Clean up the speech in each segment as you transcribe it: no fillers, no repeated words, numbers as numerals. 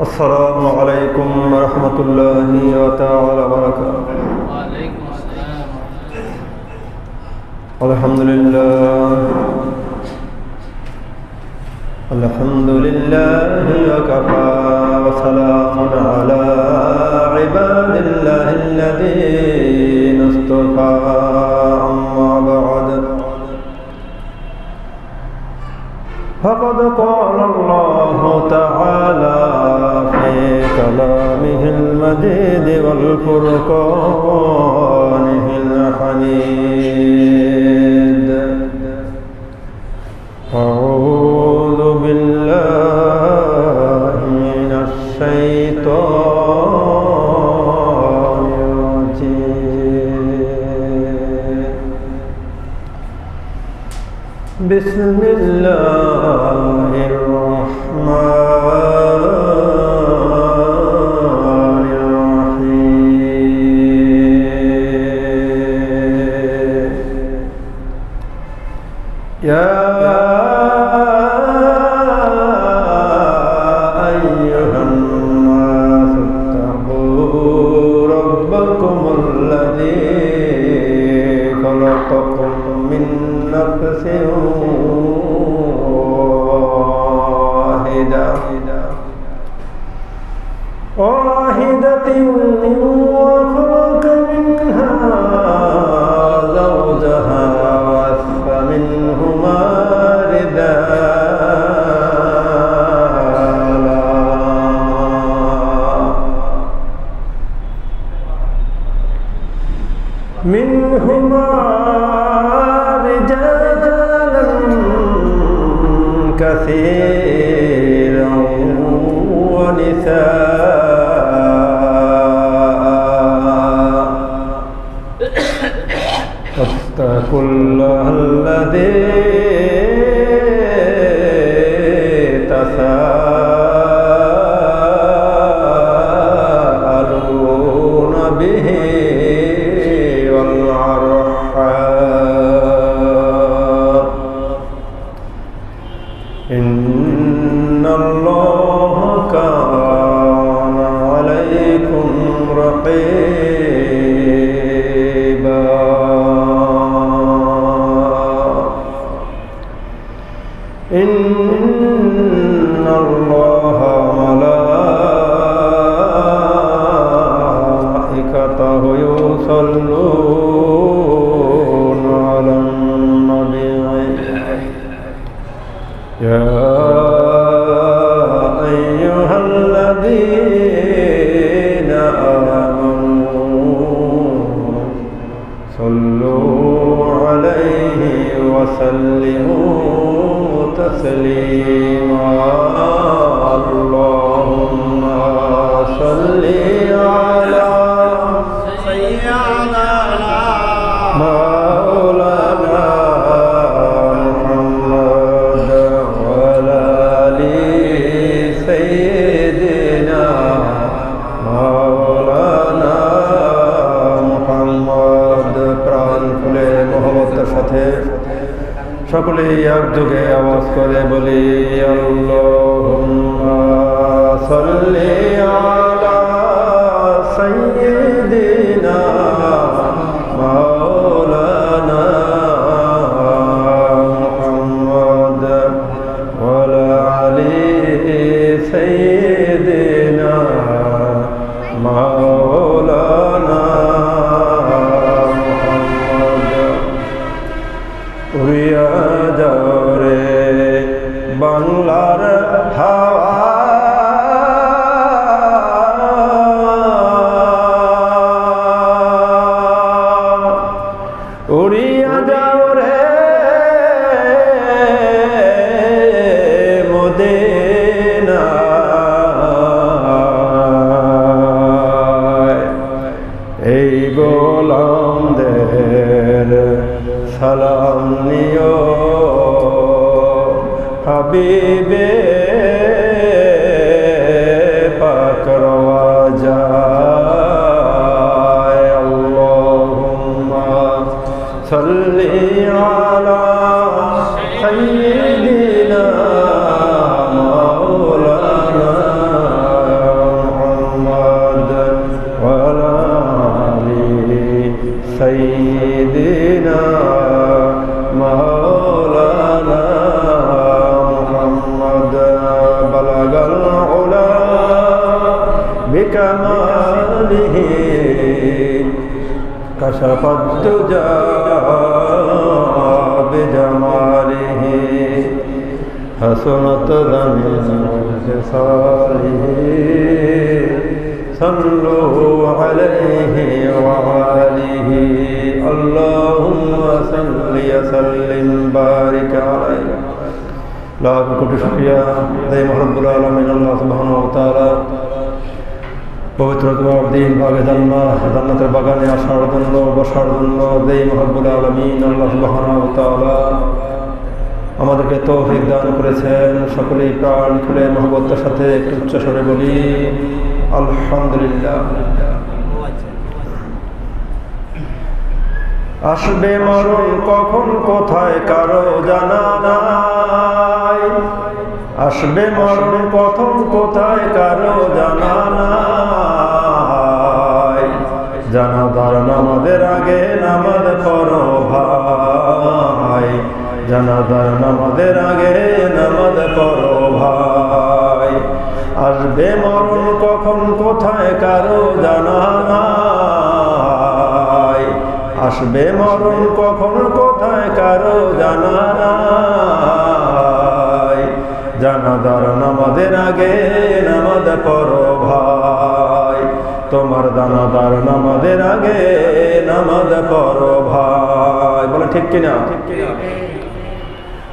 السلام عليكم ورحمة الله تعالى وبركاته. وعليكم السلام ورحمة الله. الحمد لله وكفى وسلام على عباد الله الذين اصطفى. أما بعد فقد قال الله تعالى في كلامه المجيد والفرقانه الحميد: أعوذ بالله من الشيطان الرجيم. بسم الله الرحمن الرحيم. يا أيها الناس اتقوا ربكم الذي خلقكم من نفس واحدة وخلق منها زوجها وبث منهما رجالا كثيرا ونساء. فاتقوا الله الذي تساءلون به والأرحام، إن الله كان عليكم رقيبا. إن الله وملائكته يصلون على النبي يا أيها الذين آمنوا صلوا عليه وسلموا تسليما. اللهم صل على سيدنا مولانا محمد وعلى آل سيدنا مولانا محمد। প্রাণ খুলে মহব্বতের সাথে সকলেই একযোগে আওয়াজ করে বলি: আল্লাহুম্মা সাল্লি আলা সাইয়্যিদিনা মাওলানা মুহাম্মদ ওয়া আলা আলি সাইয়্যিদিনা মাওলানা উড়িয়া যাও রে বাংলার হাওয়া, উড়িয়া যাও রে মদিনায়। এই গোলামদের সালাম নিও হাবিবে পাক রওয়াজায়। আল্লাহুম্মা সাল্লি আলা সাইয়্যিদিনা মাওলানা لكماله كشف الدجى بجماله حسنت ذميم خصاله صلوا عليه وآله اللهم صل وسلم بارك عليه লাখ কোটি শুকরিয়া দেই রব্বুল আলামিন আল্লাহ সুবহানাহু ওয়া তাআলা পবিত্র দিন ভাগে জান্নাতের বাগানে আসার জন্য বসার জন্য দেই রব্বুল আলামিন আল্লাহ সুবহানাহু ওয়া তাআলা আমাদেরকে তৌফিক দান করেছেন। সকলেই প্রাণ খুলে মহব্বতের সাথে একটু উচ্চ স্বরে বলি আলহামদুলিল্লাহ। আসবে মরণ কখন কোথায় কারো জানা নাই, আসবে মরণ কখন কোথায় কারো জানা নাই। জানাজার নামাজের আগে নামাজ পড়ো ভাই, জানাজার নামাজের আগে নামাজ পড়ো ভাই। আসবে মরণ কখন কোথায় কারো জানা নাই, আসবে মরণ কখন কোথায় কারো জানা নাই। জানাজার নামাজের আগে নামাজ পড়ো ভাই, তোমার জানাজার নামাজের আগে নামাজ পড়ো ভাই। বলে ঠিক কিনা?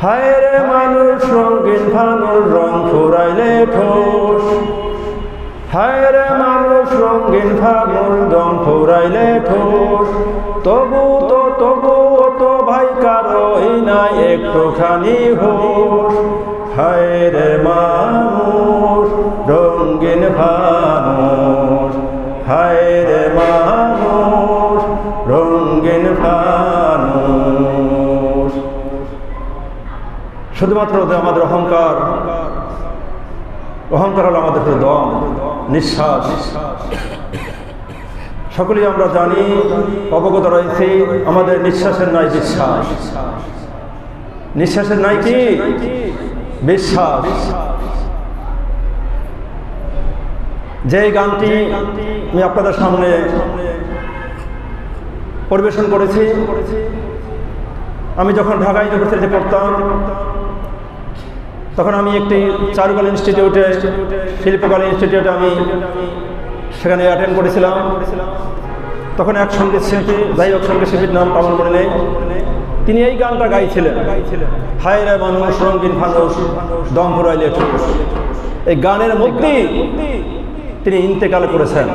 হায় রে মানুষ রঙিন ফানুর রং ফুরাইলে ঠোস, হায় রে মানুষ রঙিন ফানুর রং ফুরাইলে ঠোস। তবু তো ভাই কারোই নাই একটুখানি হোস। হায় রে মানুষ রঙিন ফানুস, হায় রে মানুষ রঙিন ফানুস। শুধুমাত্র আমাদের অহংকার, অহংকার হলো আমাদের দম, নিঃশ্বাস। সকলেই আমরা জানি, অবগত রয়েছি, আমাদের নিঃশ্বাসের নাই বিশ্বাস। নিঃশ্বাসের নাই কি? বিশ্বাস। যে গানটি আমি আপনাদের সামনে পরিবেশন করেছি, আমি যখন ঢাকা ইউনিভার্সিটিতে পড়তাম তখন আমি একটি চারুকলা ইনস্টিটিউটে, শিল্পকলা ইনস্টিটিউটে আমি সেখানে অ্যাটেন্ড করেছিলাম। তখন এক সঙ্গীত শিল্পী, যাই হোক সঙ্গীত শিল্পীর নাম আমার মনে নেই, তিনি এই গানটা গাইছিলেন, হায় রে মানুষ রঙিন ফানুস দম ফুরাইলে ঠোস। এই গানের মধ্যেই তিনি ইন্তেকাল করেছেন।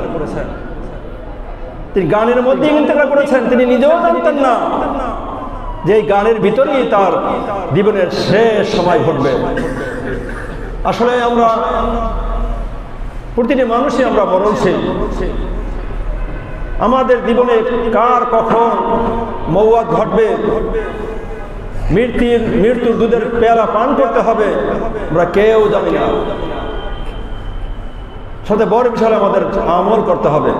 তিনি গানের মধ্যেই ইন্তেকাল করেছেন, তিনি নিজেও জানতেন না যে এই গানের ভিতরেই তার জীবনের শেষ সময় ঘটবে। আসলে আমরা প্রতিটি মানুষই আমরা মরণশীল। আমাদের জীবনে কার কখন মওয়াত ঘটবে, মৃত্যুর দুধের পেয়ালা পান করতে হবে, আমরা কেউ জানি না। সাথে বড় বিষয় আমাদের আমল করতে হবে।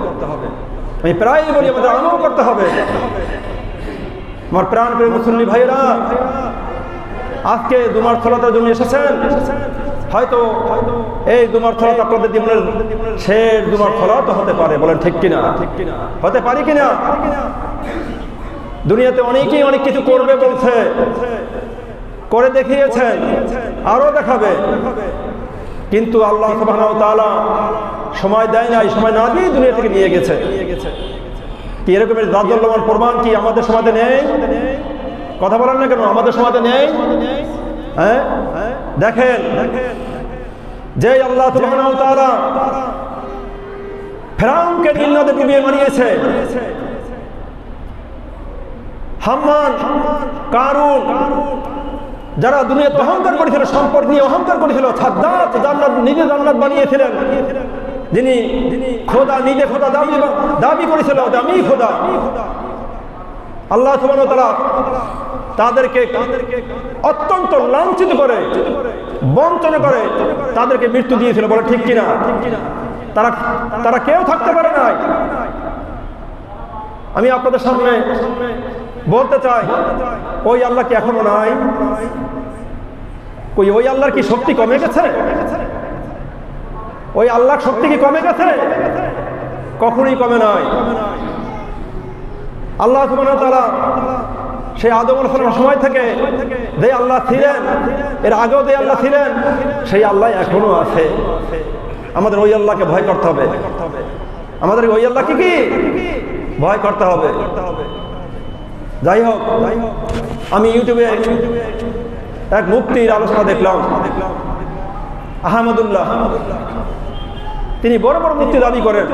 আমি প্রায়ই বলি আমাদের আমল করতে হবে। আমার প্রাণ প্রিয় মুসল্লি ভাইরা, আজকে দুমার থলাতার জন্য এসেছেন। হয়তো এই দুমার থলাত আপনাদের জীবনের শেষ দুমার থলাত হতে পারে। বলেন ঠিক কিনা? হতে পারি কিনা? দুনিয়াতে অনেকেই অনেক কিছু করবে বলছে, করে দেখিয়েছেন, আরো দেখাবে, কিন্তু আল্লাহ সুবহানাহু ওয়া তাআলা সময় দেয় নাই, সময় না দিয়ে দুনিয়া থেকে নিয়ে গেছে। কি এরকমের জাজ্জল্যমান প্রমাণ কি আমাদের সমাজে নেই? কথা বলেন না কেন? আমাদের সমাজে নেই? হ্যাঁ, দেখেন, যে আল্লাহ সুবহানাহু ওয়া তাআলা ফিরআউনকে নীল নদে ডুবিয়ে মারিয়েছে, হাম্মান, কারুন, যারা দুনিয়াতে অহংকার করেছিল, সম্পদ নিয়ে অহংকার করেছিল, সাদ্দাত জান্নাত, নিজে জান্নাত বানিয়েছিলেন, যিনি খোদা, নিজে খোদা দাবি করেছিল, আমি খোদা। আল্লাহ সুবহানাহু ওয়া তাআলা তাদেরকে অত্যন্ত লাঞ্ছিত করে, বঞ্চনা করে তাদেরকে মৃত্যু দিয়েছিল। বলে ঠিক কিনা? তারা কেউ থাকতে পারে নাই। আমি আপনাদের সামনে বলতে চাই, ওই আল্লাহ কি এখনো নাই? ওই আল্লাহর কি শক্তি কমে গেছে? ওই আল্লাহ শক্তি কি কমে গেছে? কখনোই কমে নাই। আল্লাহ সুবহানাহু ওয়া তাআলা সেই আদম আলাইহিস সালামের সময় থেকে যে আল্লাহ ছিলেন, এর আগেও যে আল্লাহ ছিলেন, সেই আল্লাহ এখনো আছে। আমাদের ওই আল্লাহকে ভয় করতে হবে। আমাদের ওই আল্লাহকে কি ভয় করতে হবে। যাই হোক, আমি ইউটিউবে এক মুফতির আলোচনা দেখলাম, আহমদুল্লাহ। তিনি বড় বড় মুফতি দাবি করেন,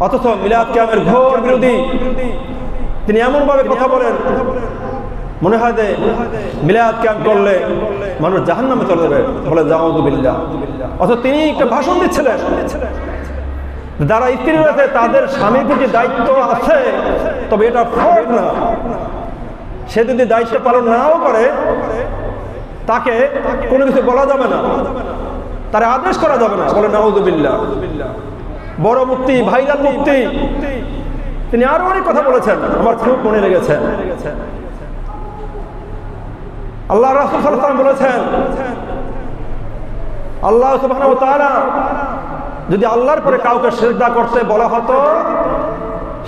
অথচ মিলাদ কিয়ামের ঘোর বিরোধী। তিনি এমনভাবে কথা বলেন, মনে হয় যে মিলাদ কিয়াম করলে মানুষ জাহান্নামে চলে যাবে, বলে নাউযু বিল্লাহ। অথচ তিনি একটা ভাষণ দিচ্ছিলেন, যারা স্ত্রী রয়েছে তাদের স্বামীর প্রতি দায়িত্ব আছে, তবে এটা ফরজ না। সে যদি দায়িত্ব পালন নাও করে, তাকে কোনো কিছু বলা যাবে না, তার আদেশ করা যাবে না, বলে নাউযু বিল্লাহ। বড় মুফতি, ভাইরাল মুফতি, তিনি আরো অনেক কথা বলেছেন, আমার খুব মনে লেগেছে। আল্লাহ রাসূল সাল্লাল্লাহু আলাইহি ওয়াসাল্লাম বলেছেন, আল্লাহ সুবহানাহু ওয়া তাআলা যদি আল্লাহর পরে কাউকে সিজদা করতে বলা হতো,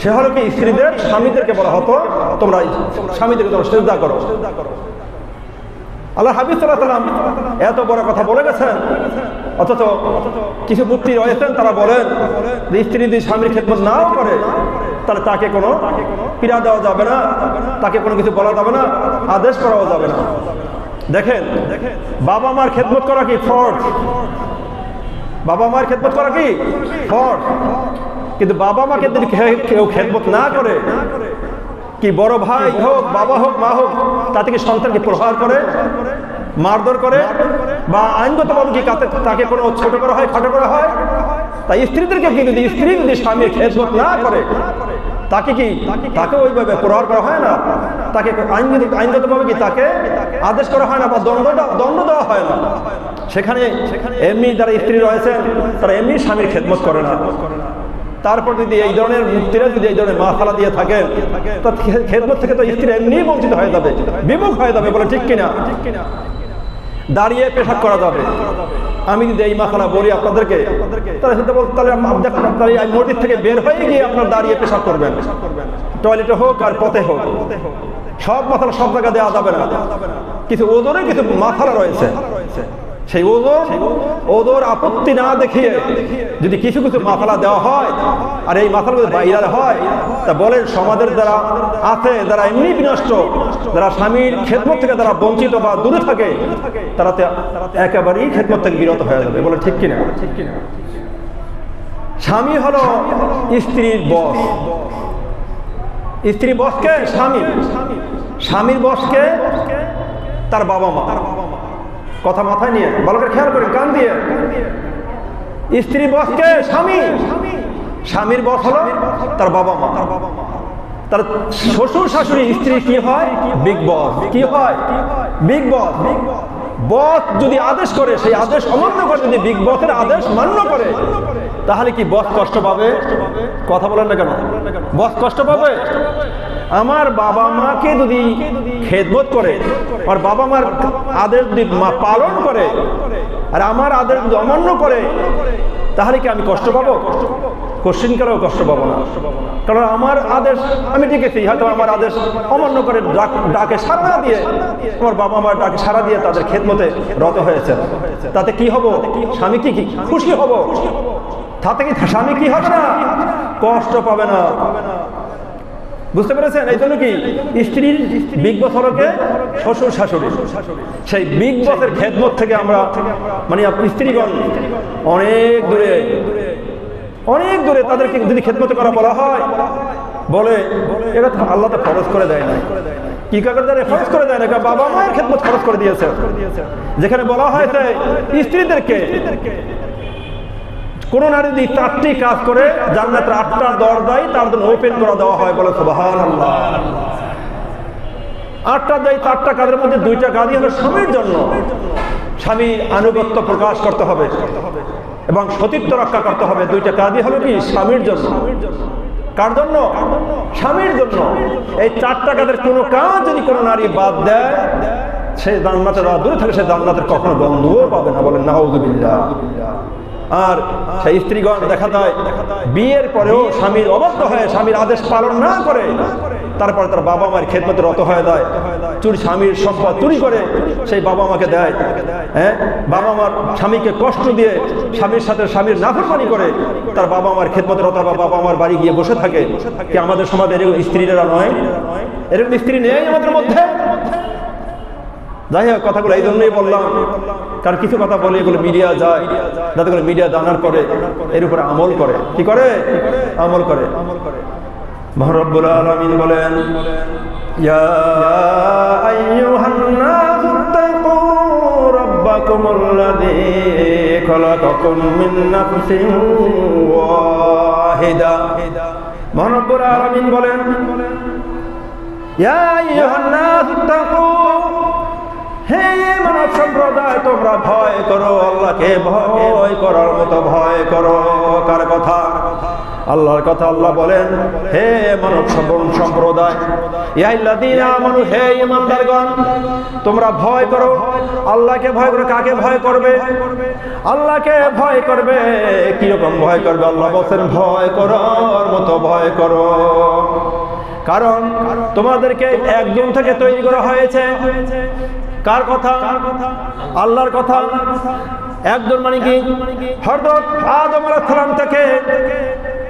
সে হলো কি স্ত্রীদের, স্বামীদেরকে বলা হতো তোমরা স্বামীদেরকে তোমরা সিজদা করো। আল্লাহ হাবিব সাল্লাল্লাহু আলাইহি ওয়াসাল্লাম এত বড় কথা বলে গেছেন, অথচ কিছু মুফতি রয়েছেন তারা বলেন যে স্ত্রী যদি স্বামীর খেদমত নাও করে, তাহলে তাকে কোনো পীড়া দেওয়া যাবে না, তাকে কোনো কিছু বলা যাবে না, আদেশ করাও যাবে না। দেখেন, বাবা মার খেদমত করা কি ফরজ? বাবা মার খেদমত করা কি ফরজ? কিন্তু বাবা মাকে যদি কেউ খেদমত না করে, কি বড় ভাই হোক, বাবা হোক, মা হোক, তাতে কি সন্তানকে প্রহার করে, মারধর করে, বা আইনগতভাবে কি তাকে কোনো ছোট করা হয়, খাটো করা হয়? তাই স্ত্রীদেরকে কি যদি স্ত্রী যদি স্বামীর খেদমত না করে, তাকে কি তাকে ওইভাবে প্রহার করা হয় না, তাকে আইনগতভাবে কি তাকে আদেশ করা হয় না, বা দণ্ড দেওয়া হয় না। সেখানে এমনি যারা স্ত্রী রয়েছেন তারা এমনি স্বামীর খেদমত করে না। তারপর যদি এই ধরনের মুক্তিরা যদি এই ধরনের মাথালা দিয়ে থাকেন, তো খেদমত থেকে তো স্ত্রী এমনি বঞ্চিত হয়ে যাবে, বিমুখ হয়ে যাবে, বলে ঠিক কিনা? দাঁড়িয়ে পেশাব করা যাবে। আমি যদি এই মাখানা বলি আপনাদেরকে, তাহলে আপনার এই মসজিদ থেকে বের হয়ে গিয়ে আপনার দাঁড়িয়ে পেশাব করবেন, টয়লেটে হোক আর পথে হোক। সব মাথালা সব জায়গা দেওয়া যাবে না। কিছু ওজনের কিছু মাথালা রয়েছে, সেই ওজোর আপত্তি না দেখিয়ে যদি কিছু কিছু মাথালা দেওয়া হয়, আর এই মাথালাগুলো বাইরে হয়, তা বলেন সমাজের যারা আছে, যারা এমনি বিনষ্ট, যারা স্বামীর খেদমত থেকে যারা বঞ্চিত বা দূরে থাকে, তারা একেবারেই খেদমত থেকে বিরত হয়ে যাবে, বলে ঠিক কিনা? স্বামী হলো স্ত্রীর বস। স্ত্রী বসকে স্বামী, স্বামীর বসকে তার বাবা মা। কথা মাথায় নিয়ে ভালো করে খেয়াল করেন, কান দিয়ে। স্ত্রী বসকে স্বামী, স্বামীর বস হলো তার বাবা মা। তার শ্বশুর শাশুড়ি স্ত্রী কি হয়? বিগ বস। কি হয়? বিগ বস। বস যদি আদেশ করে, সেই আদেশ অমান্য করে, যদি বিগ বসের আদেশ মান্য করে, তাহলে কি বস কষ্ট পাবে? কথা বলেন না কেন? বস কষ্ট পাবে? আমার বাবা মাকে যদি খেদমত করে, আর বাবা মার আদেশ যদি পালন করে, আর আমার আদেশ যদি অমান্য করে, তাহলে কি আমি কষ্ট পাবো? কোশ্চিন করেও কষ্ট পাবো না। কারণ আমার আদেশ আমি দেখেছি, হয়তো আমার আদেশ অমান্য করে ডাকে সাড়া দিয়ে, আমার বাবা মার ডাকে সাড়া দিয়ে তাদের খেদমতে রত হয়েছে, তাতে কি হবো? স্বামী কি খুশি হব? তাতে কি স্বামী কি হবে না? কষ্ট পাবে না। বুঝতে পেরেছেন? এই জন্য কি স্ত্রীর বিগ বস হলো কে? শ্বশুর শাশুড়ি। সেই বিগ বসের খেদমত থেকে আমরা মানে স্ত্রীগণ অনেক দূরে, অনেক দূরে। তাদেরকে যদি খেদমত করা বলা হয়, বলে এটা তো আল্লাহ তো ফরজ করে দেয় না। কি কারণে ফরজ করে দেয় না? বাবা মায়ের খেদমত ফরজ করে দিয়েছে। যেখানে বলা হয়েছে স্ত্রীদেরকে কোন নারী যদি 4টি কাজ করে জান্নাতের 8টা দরজাই তার জন্য ওপেন করে দেওয়া হয়, বলে সুবহানাল্লাহ। 8টা দেয়, 4টা কাজের মধ্যে 2টা কাজই হলো স্বামীর জন্য। স্বামীর আনুগত্য প্রকাশ করতে হবে এবং সতীত্ব রক্ষা করতে হবে। 2টা কাজই হলো কি স্বামীর জন্য। কার জন্য? স্বামীর জন্য। এই 4টা কাজের কোনো কাজ যদি কোনো নারী বাদ দেয়, সে জান্নাতের দূরে থাকে, সে জান্নাতের কখনো বন্ধুও পাবে না, বলেন নাউযুবিল্লাহ। আর সেই স্ত্রীগণ দেখা যায় বিয়ের পরেও স্বামীর অবাধ্য হয়ে স্বামীর আদেশ পালন না করে তারপরে তার বাবা মার খেদমতে রত হয়ে যায়, স্বামীর সম্পদ চুরি করে সেই বাবা মাকে দেয়। হ্যাঁ, বাবা মার স্বামীকে কষ্ট দিয়ে স্বামীর সাথে স্বামীর নাফরমানি করে তার বাবা মার খেদমতে রত বা বাবা মার বাড়ি গিয়ে বসে থাকে। কি আমাদের সমাজে এরকম স্ত্রীরা নয়? এরকম স্ত্রী নেই আমাদের মধ্যে? যাই হোক, কথাগুলো এই জন্যই বললাম, কারণ কিছু কথা বলে এগুলো মিডিয়া যায়, যাতে করে মিডিয়া জানার পরে এর উপরে আমল করে। কি করে? আমল করে। মহান রব্বুল আলামিন বলেন, ইয়া আইয়ুহান নাসু তাকু রাব্বাকুমুল্লাযী খালাকাকুম মিন নাফসিন ওয়াহিদা। মহান রব্বুল আলামিন বলেন, ইয়া আইয়ুহান নাসু তাকু, হে মানব সম্প্রদায়, তোমরা ভয় করো আল্লাহকে, ভয় করার মতো ভয় করো। কার কথা? আল্লাহর কথা। আল্লাহ বলেন, হে মানব সম্প্রদায়, ইয়া আল্লাযীনা আমানু, হে ঈমানদারগণ, তোমরা ভয় করো আল্লাহকে। ভয় করো কাকে? ভয় করবে আল্লাহকে। ভয় করবে কিরকম ভয় করবে? আল্লাহ বলেন, ভয় করার মতো ভয় করো। কারণ তোমাদেরকে একজন থেকে তৈরি করা হয়েছে। কার কথা? আল্লাহর কথা। একজন মানে কি? হযরত আদম আলাইহিস সালাম থেকে,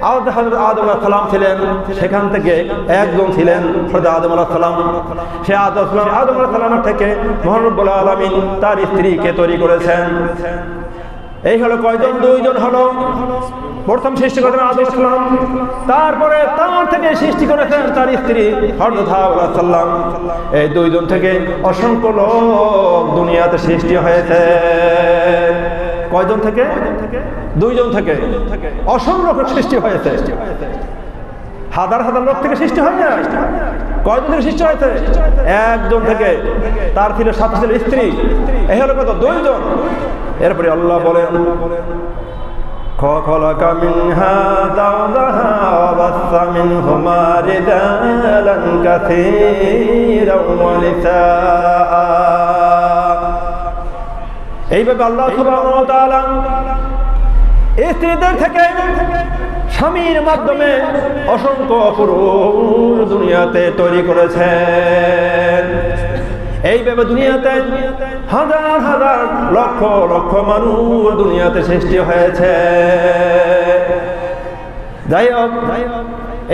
হযরত আদম আলাইহিস সালাম ছিলেন, সেখান থেকে একজন ছিলেন হযরত আদম আলাইহিস সালাম। সে আদম আলাইহিস সালামের থেকে মহান রব্বুল আলামিন তার স্ত্রীকে তৈরি করেছেন। এই হলো কয়জন? দুইজন হলো। প্রথম সৃষ্টি করেছেন আদম আলাইহিস সালাম, তারপরে তার থেকে সৃষ্টি করেছেন তার স্ত্রী হযরত হাওয়া আলাইহিস সালাম। এই দুইজন থেকে অসংখ্য লোক দুনিয়াতে সৃষ্টি হয়েছে। কয়জন থেকে? দুইজন থেকে অসংখ্য লোক সৃষ্টি হয়েছে। হাজার হাজার লোক থেকে সৃষ্টি হয় না। কয়জন থেকে সৃষ্টি হয়েছে? একজন থেকে। তার ছিল সাথে ছিল স্ত্রী। এই হলো কত? দুইজন। এরপরে আল্লাহ বলেন, خلق منها زوجها وبث منهما رجالا كثيرا ونساء। এইভাবে আল্লাহ সুবহানাহু ওয়া তাআলা স্ত্রীদের থেকে স্বামীর মাধ্যমে অসংখ্য পুরুষ দুনিয়াতে তৈরি করেছেন। এইভাবে দুনিয়াতে হাজার হাজার লক্ষ লক্ষ মানুষ দুনিয়াতে সৃষ্টি হয়েছে। যাই হোক,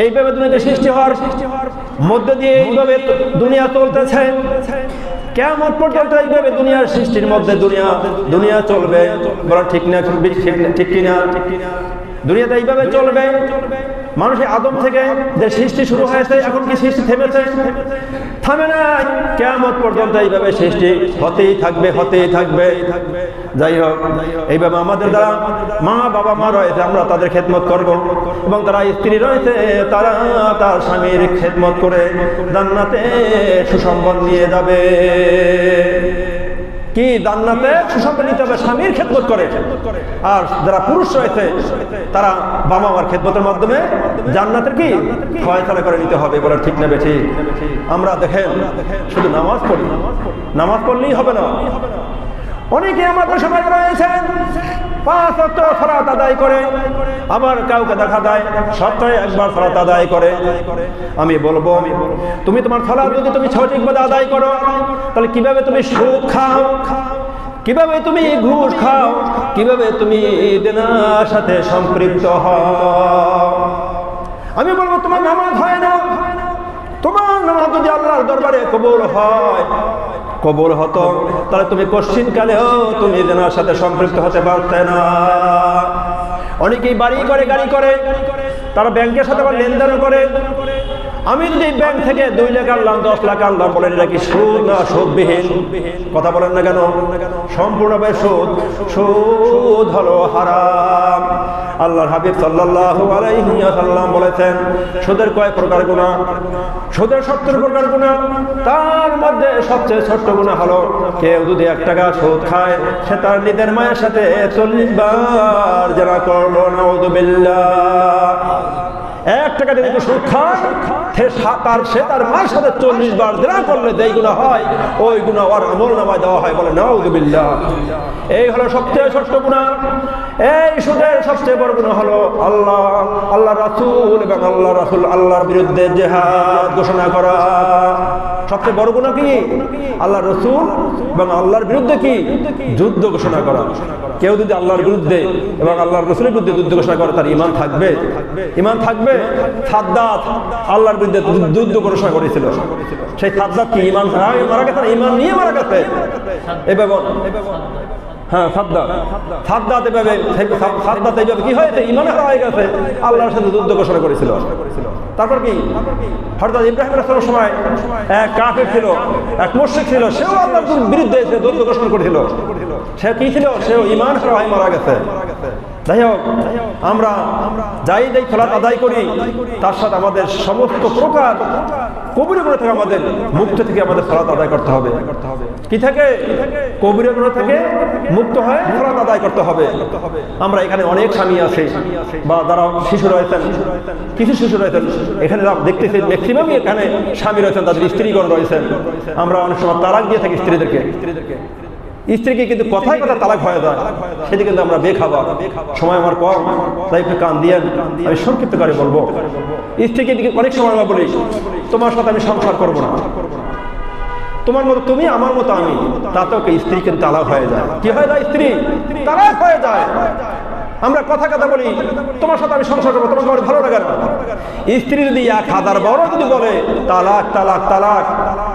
এইভাবে দুনিয়াতে সৃষ্টি হওয়ার মধ্যে দিয়ে এইভাবে দুনিয়া চলতেছে। কিয়ামত পর্যন্ত এইভাবে দুনিয়ার সৃষ্টির মধ্যে দুনিয়া চলবে। বলা ঠিক না? ঠিক কিনা? দুনিয়াতে এইভাবে চলবে। মানুষের আদম থেকে যে সৃষ্টি শুরু হয়েছে, এখন কি সৃষ্টি থেমেছে? থামে নাই। কিয়ামত পর্যন্ত এইভাবে সৃষ্টি হতেই থাকবে, হতেই থাকবে। যাই হোক, এইভাবে আমাদের দ্বারা মা বাবা মা রয়েছে, আমরা তাদের খেদমত করব, এবং তারা স্ত্রী রয়েছে, তারা তার স্বামীর খেদমত করে জান্নাতে সুসম্পদ নিয়ে যাবে। কি? জান্নাতে সুসম্পদ নিতে হবে স্বামীর খেদমত করে। আর যারা পুরুষ রয়েছে তারা বাবা মার খেদমতের মাধ্যমে জান্নাতের কি ফয়সালা করে নিতে হবে। বলে ঠিক না বেঠিক? আমরা দেখেন শুধু নামাজ পড়ি, নামাজ পড়লেই হবে না। অনেকে আমাদের সমাজে রয়েছেন 5 ওয়াক্ত সালাত আদায় করে, আবার কাউকে দেখা যায় সপ্তাহে একবার সালাত আদায় করে। আমি বলবো, তুমি তোমার সালাত যদি তুমি সঠিকভাবে আদায় করো, তাহলে কিভাবে তুমি সুদ খাও, কিভাবে তুমি ঘুষ খাও, কিভাবে তুমি দেনার সাথে সম্পৃক্ত হও? আমি বলবো, তোমার নামাজ হয় না। তোমার নামাজ যদি আল্লাহর দরবারে কবুল হয়, কবুল হতো, তাহলে তুমি কোশ্চিন কালেও তুমি দেনার সাথে সম্পৃক্ত হতে পারতে না। অনেকেই বাড়ি করে, গাড়ি করে, তারা ব্যাংকের সাথে আবার লেনদেনও করে। আমি যদি ব্যাংক থেকে 2 লাখ আনলাম, 10 লাখ আনলাম, বলেন এটা কি সুদ না সুদবিহীন? কথা বলেন না কেন? সম্পূর্ণভাবে সুদ। সুদ হলো হারাম। আল্লাহর হাবিব সাল্লাল্লাহু আলাইহি ওয়াসাল্লাম বলেছেন, সুদের কয় প্রকার গুনাহ? সুদের 70 প্রকার গুনাহ। তার মধ্যে সবচেয়ে ছোট্ট গুনাহ হলো কেউ যদি 1 টাকা সুদ খায়, সে তার নিজের মায়ের সাথে 40 বার জিনা করলো। নাউযুবিল্লাহ। 1 টাকা দিয়ে সুদ খায়, সে তার মায়ের সাথে 40 বার জিনা করলে যেই গুনাহ হয় ওই গুনাহ ওর আমলনামায় দেওয়া হয়। বলে নাউযুবিল্লাহ। এই হলো সবচেয়ে ছোট্ট গুনাহ। এই সুদের সবচেয়ে বড় গুনাহ হলো আল্লাহ রাসূল এবং আল্লাহর বিরুদ্ধে জিহাদ ঘোষণা করা। সবচেয়ে বড় গুনাহ কি? আল্লাহ রাসূল এবং আল্লাহর বিরুদ্ধে কি? যুদ্ধ ঘোষণা করা। কেউ যদি আল্লাহর বিরুদ্ধে এবং আল্লাহর রাসূলের বিরুদ্ধে যুদ্ধ ঘোষণা করে তার ঈমান থাকবে? ঈমান থাকবে? সাদ্দাত আল্লাহর বিরুদ্ধে যুদ্ধ ঘোষণা করেছিল। সেই সাদ্দাত কি ঈমান মারা গেছে? ঈমান নিয়ে মারা গেছে। এভাবে হ্যাঁ, সাদ্দাত এইভাবে কি হয়েছে? ঈমান হারা হয়ে গেছে, আল্লাহর সাথে যুদ্ধ ঘোষণা করেছিল। তারপর কি? হযরত ইব্রাহিম আলাইহিস সালামের সময় এক কাফের ছিল, এক মুশরিক ছিল, সেও আল্লাহর বিরুদ্ধে এসে যুদ্ধ ঘোষণা করেছিল। সে কি ছিল? সেও ঈমান হারা হয়ে মারা গেছে। যাই হোক, আমরা যাই সালাত আদায় করি তার সাথে আমাদের সমস্ত প্রকার কবিরা গুনাহ থেকে আমাদের মুক্ত থেকে আমাদের সালাত আদায় করতে হবে। কি থেকে? কবিরা গুনাহ থেকে মুক্ত হয়ে সালাত আদায় করতে হবে। আমরা এখানে অনেক স্বামী আছে বা যারা শিশু রয়েছেন, কিছু শিশু রয়েছেন, এখানে দেখতেছি ম্যাক্সিমামই এখানে স্বামী রয়েছেন, তাদের স্ত্রীগণ রয়েছেন। আমরা অনেক সময় তালাক দিয়ে থাকি স্ত্রীদেরকে। স্ত্রীকে কিন্তু কথায় কথা তালাক হয়ে যায়, সেদিকে কিন্তু আমরা বেখাবার। সময় আমার কম, তাই একটু কান দিয়ে আমি সংক্ষিপ্ত করে বলবো। স্ত্রীকে অনেক সময় আমরা বলি তোমার সাথে আমি সংসার করবো না, তোমার মতো তুমি, আমার মতো আমি। তাতেও স্ত্রী কিন্তু তালাক হয়ে যায়। কি হয়ে যায়? স্ত্রী তালাক হয়ে যায়। আমরা কথা বলি তোমার সাথে আমি সংসার করবো, তোমাকে আমার ভালো লাগে না। স্ত্রী যদি 1000 বড় যদি বলে তালাক তালাক তালাক,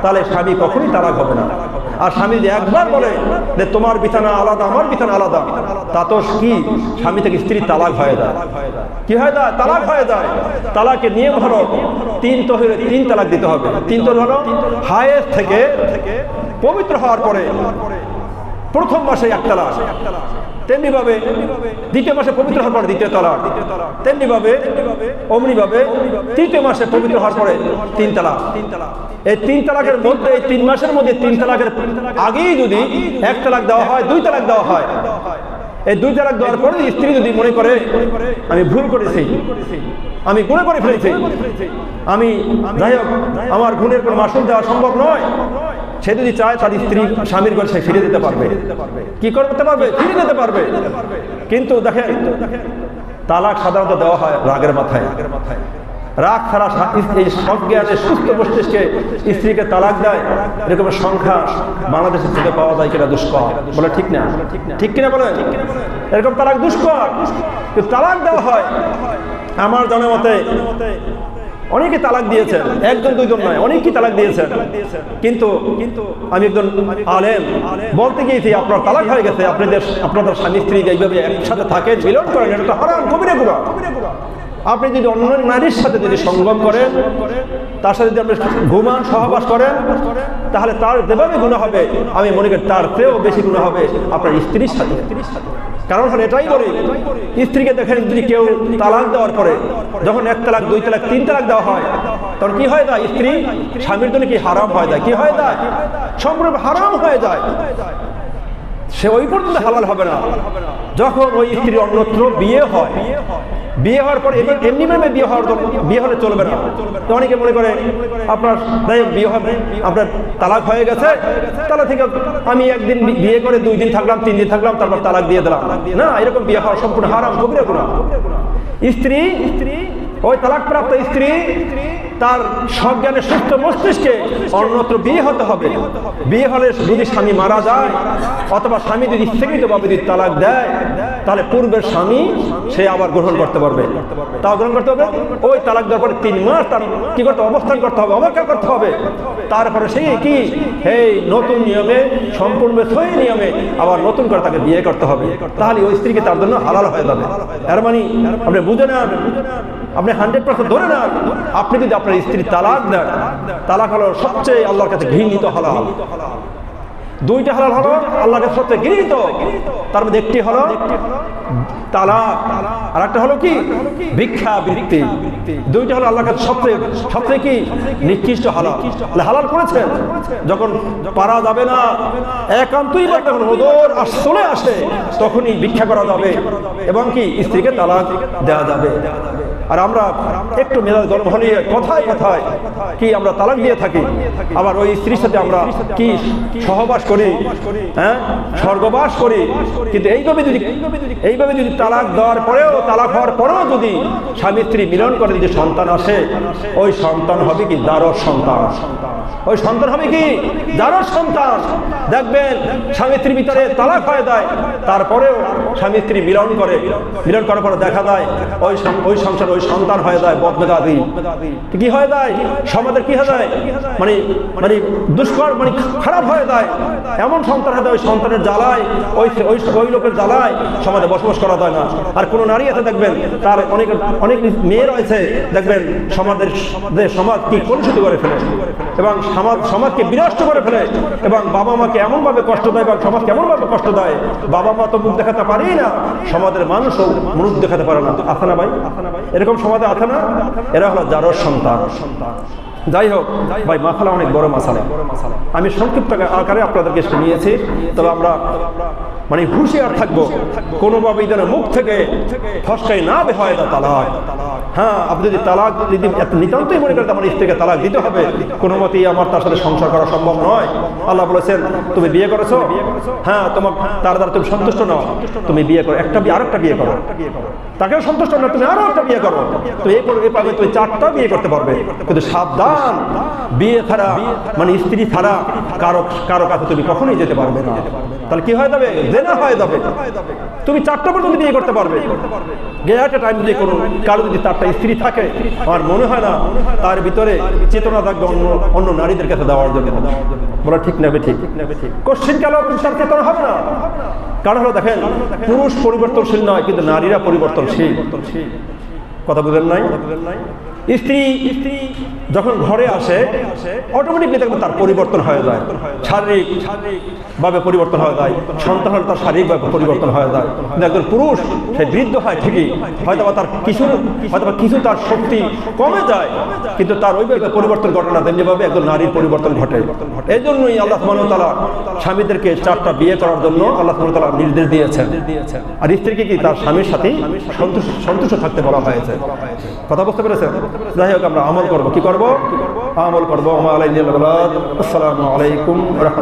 তাহলে স্বামী কখনই তালাক হবে না। আর স্বামী যদি একবার বলে যে তোমার বিছানা আলাদা আমার বিছানা আলাদা, তা তো কি স্বামী থেকে স্ত্রী তালাক হয়ে যায়। কি হয়ে যায়? তালাক হয়ে যায়। তালাকের নিয়ম হলো 3 তালাক দিতে হবে। 3 তালাক হলো হায়েজ থেকে পবিত্র হওয়ার পরে প্রথম মাসে 1 তালাক, তেমনি ভাবে দ্বিতীয় মাসে পবিত্র হওয়ার পরে 2য় তালাক, তেমনি ভাবে অমনি ভাবে 3য় মাসে পবিত্র হওয়ার পরে 3 তালাক। এই 3 তালাকের মধ্যে, এই 3 মাসের মধ্যে 3 তালাকের আগেই যদি 1 তালাক দেওয়া হয়, 2 তালাক দেওয়া হয়, এই 2 তালাক দেওয়ার পরে স্ত্রী যদি মনে করে আমি ভুল করেছি, আমি গুনাহ করে ফেলেছি, আমি যাই হোক আমার গুণের কোনো মাসুল দেওয়া সম্ভব নয়, সে যদি চায় তার স্ত্রী স্বামীর ঘরে সে ফিরে যেতে পারবে। কি করতে পারবে? ফিরে যেতে পারবে। কিন্তু দেখেন, তালাক সাধারণত দেওয়া হয় রাগের মাথায়। রাগ ছাড়া এই সজ্ঞানে সুস্থ মস্তিষ্কে স্ত্রীকে তালাক দেয়, এরকমের সংখ্যা বাংলাদেশের থেকে পাওয়া যায় কিনা দুষ্কর। বলে ঠিক না? ঠিক কিনা বলেন? এরকম তালাক দুষ্কর। কিন্তু তালাক দেওয়া হয় আমার জানার মতে অনেকে তালাক দিয়েছেন, 1-2 জন নয়, অনেকেই তালাক দিয়েছেন। কিন্তু আমি একজন আলেম বলতে গিয়েছি আপনার তালাক হয়ে গেছে, আপনাদের স্বামী স্ত্রী এইভাবে একসাথে থাকেন, মিলন করেন, এটা তো হারাম, কবিরা গুনাহ। আপনি যদি অন্য নারীর সাথে যদি সঙ্গম করেন, তার সাথে যদি আপনি ঘুমান সহবাস করেন, তাহলে তার যেভাবে গুনাহ হবে আমি মনে করি তার চেয়েও বেশি গুনাহ হবে আপনার স্ত্রীর সাথে। কারণ হলো এটাই বলি, স্ত্রীকে দেখেন যদি কেউ তালাক দেওয়ার পরে যখন 1 তালাক 2 তালাক 3 তালাক দেওয়া হয়, তখন কি হয় যায়? স্ত্রী স্বামীর জন্য কি হারাম হয়ে যায়? কি হয়ে যায়? সম্পূর্ণ হারাম হয়ে যায়। সে ওই পর্যন্ত হালাল হবে না যখন ওই স্ত্রী অন্যত্র বিয়ে হয়। বিয়ে হওয়ার পরে এমনি ভাবে বিয়ে হলে চলবে না। তো অনেকে মনে করে আপনার বিয়ে হবে, আপনার তালাক হয়ে গেছে, তাহলে থেকে আমি একদিন বিয়ে করে 2 দিন থাকলাম, 3 দিন থাকলাম, তারপর তালাক দিয়ে দিলাম। না, এরকম বিয়ে হওয়া সম্পূর্ণ হারাম, কবিরা গুনাহ। স্ত্রী ওই তালাকপ্রাপ্ত স্ত্রী তার সজ্ঞানে সুস্থ মস্তিষ্কে অন্যত্র বিয়ে হতে হবে। বিয়ে হলে যদি স্বামী মারা যায় অথবা স্বামী যদি ইচ্ছাকৃতভাবে যদি তালাক দেয়, তাহলে পূর্বের স্বামী সে আবার গ্রহণ করতে পারবে। তাও গ্রহণ করতে হবে। ওই তালাক দেওয়ার পরে 3 মাস তার কি করতে অবস্থান করতে হবে, অপেক্ষা করতে হবে। তারপরে সেই কি এই নতুন নিয়মে, সম্পূর্ণ সহি নিয়মে আবার নতুন করে তাকে বিয়ে করতে হবে। তাহলে ওই স্ত্রীকে তার জন্য হালাল হয়ে যাবে। এর মানে আপনি বুঝে নেন, আপনি 100% ধরে নেন, আপনি যদি আপনার স্ত্রী তালাক দেন, তালাক হলো সবচেয়ে আল্লাহর কাছে ঘৃণিত হালাল। 2টা হালাল হলো আল্লাহর কাছে সবচেয়ে ঘৃণিত। তার মধ্যে একটি হলো তালাক, আর একটা হলো কি ভিক্ষাবৃত্তি। দুইটা হলো আল্লাহর কাছে সবচেয়ে কি নিকৃষ্ট হালাল। হালাল করেছেন যখন পারা যাবে না, একান্তই বা যখন ওদর চলে আসে, তখনই ভিক্ষা করা যাবে এবং কি স্ত্রীকে তালাক দেওয়া যাবে। আর আমরা একটু মেজাজ গরম হলে কথায় কথায় কি আমরা তালাক দিয়ে থাকি, আবার ওই স্ত্রীর সাথে আমরা কি সহবাস করি, হ্যাঁ, স্বর্গবাস করি। কিন্তু এইভাবে যদি তালাক দেওয়ার পরেও, তালাক হওয়ার পরেও যদি স্বামী স্ত্রী মিলন করে যদি সন্তান আসে, ওই সন্তান হবে কি দারস সন্তান। ওই সন্তান হবে কি দারস সন্তান। দেখবেন স্বামী স্ত্রীর ভিতরে তালাক হয়ে যায়, তারপরেও স্বামী স্ত্রী মিলন করার পরে দেখা যায় ওই সংসার ওই সন্তান হয়ে যায় বদমেজাজি। কি হয়ে যায় সমাজের, কি হয়ে যায় মানে দুষ্কর, মানে খারাপ হয়ে যায়। এমন সন্তান হয়ে যায়, ওই সন্তানের জ্বালায়, ওই লোকের জ্বালায় সমাজে বসবাস করা যায় না। আর কোনো নারী আছে দেখবেন তার অনেক মেয়ে রয়েছে, দেখবেন সমাজ কি কলুষিত করে ফেলে এবং সমাজকে বিনষ্ট করে ফেলে এবং বাবা মাকে এমনভাবে কষ্ট দেয় এবং সমাজকে এমনভাবে কষ্ট দেয়, বাবা মা তো মুখ দেখাতে পারেই না, সমাজের মানুষও মুখ দেখাতে পারে না। আছে না ভাই? এরকম সমাজে আছে না? এরা হলো জারজ সন্তান। যাই হোক ভাই, মাসালা অনেক বড় মাসালা। আমি সংক্ষিপ্ত আকারে আপনাদেরকে শুনিয়েছি, তবে আমরা মানে হুঁশিয়ার থাকবো কোনোভাবেই যেন মুখ থেকে ফসকাই না বের হয় না তালাক। হ্যাঁ, আপনি যদি তালাক যদি নিতান্তই মনে করেন আমার স্ত্রীকে তালাক দিতে হবে, কোনো মতেই আমার তার সাথে সংসার করা সম্ভব নয়। আল্লাহ বলেছেন তুমি বিয়ে করেছো, হ্যাঁ, তোমার তার দ্বারা তুমি সন্তুষ্ট নও, তুমি বিয়ে করো, আরেকটা বিয়ে করো, তাকেও সন্তুষ্ট না, তুমি আরো একটা বিয়ে করো, তো এভাবে তুমি 4টা বিয়ে করতে পারবে। কিন্তু সাবধান, বিয়ে ছাড়া মানে স্ত্রী ছাড়া কারো কাছে তুমি কখনোই যেতে পারবে না। তাহলে কি হয়ে যাবে? জেনা হয়ে যাবে। তুমি 4টা পর্যন্ত বিয়ে করতে পারবে। একটা টাইম দিয়ে কোনো কারো যদি 4টা স্ত্রী থাকে, আমার মনে হয় না তার ভিতরে চেতনা থাকবে অন্য নারীদের কাছে দেওয়ার জন্য। বলা ঠিক না? ঠিক। কোশ্চিন কেন তার চেতনা হবে না? কারণ হলো দেখেন, পুরুষ পরিবর্তনশীল নয়, কিন্তু নারীরা পরিবর্তনশীল। কথা বুঝেন নাই? স্ত্রী যখন ঘরে আসে অটোমেটিকলি দেখবেন তার পরিবর্তন হয়ে যায়, শারীরিকভাবে পরিবর্তন হয়ে যায়, সন্তান হলে তার শারীরিকভাবে পরিবর্তন হয়ে যায়। কিন্তু একজন পুরুষ সে বৃদ্ধ হয় ঠিকই, হয়তো তার কিছু তার শক্তি কমে যায়, কিন্তু তার ওইভাবে পরিবর্তন ঘটে না যেভাবে একজন নারীর পরিবর্তন ঘটে। এই জন্যই আল্লাহ সুবহানাহু ওয়া তাআলা স্বামীদেরকে 4টা বিয়ে করার জন্য আল্লাহ সুবহানাহু ওয়া তাআলা নির্দেশ দিয়েছেন। আর স্ত্রীকে কি তার স্বামীর সাথেই সন্তুষ্ট থাকতে বলা হয়েছে। কথা বুঝতে পেরেছেন? যাই হোক, আমরা আমল করবো। কি করবো? আমল করবো। আসসালামু আলাইকুম।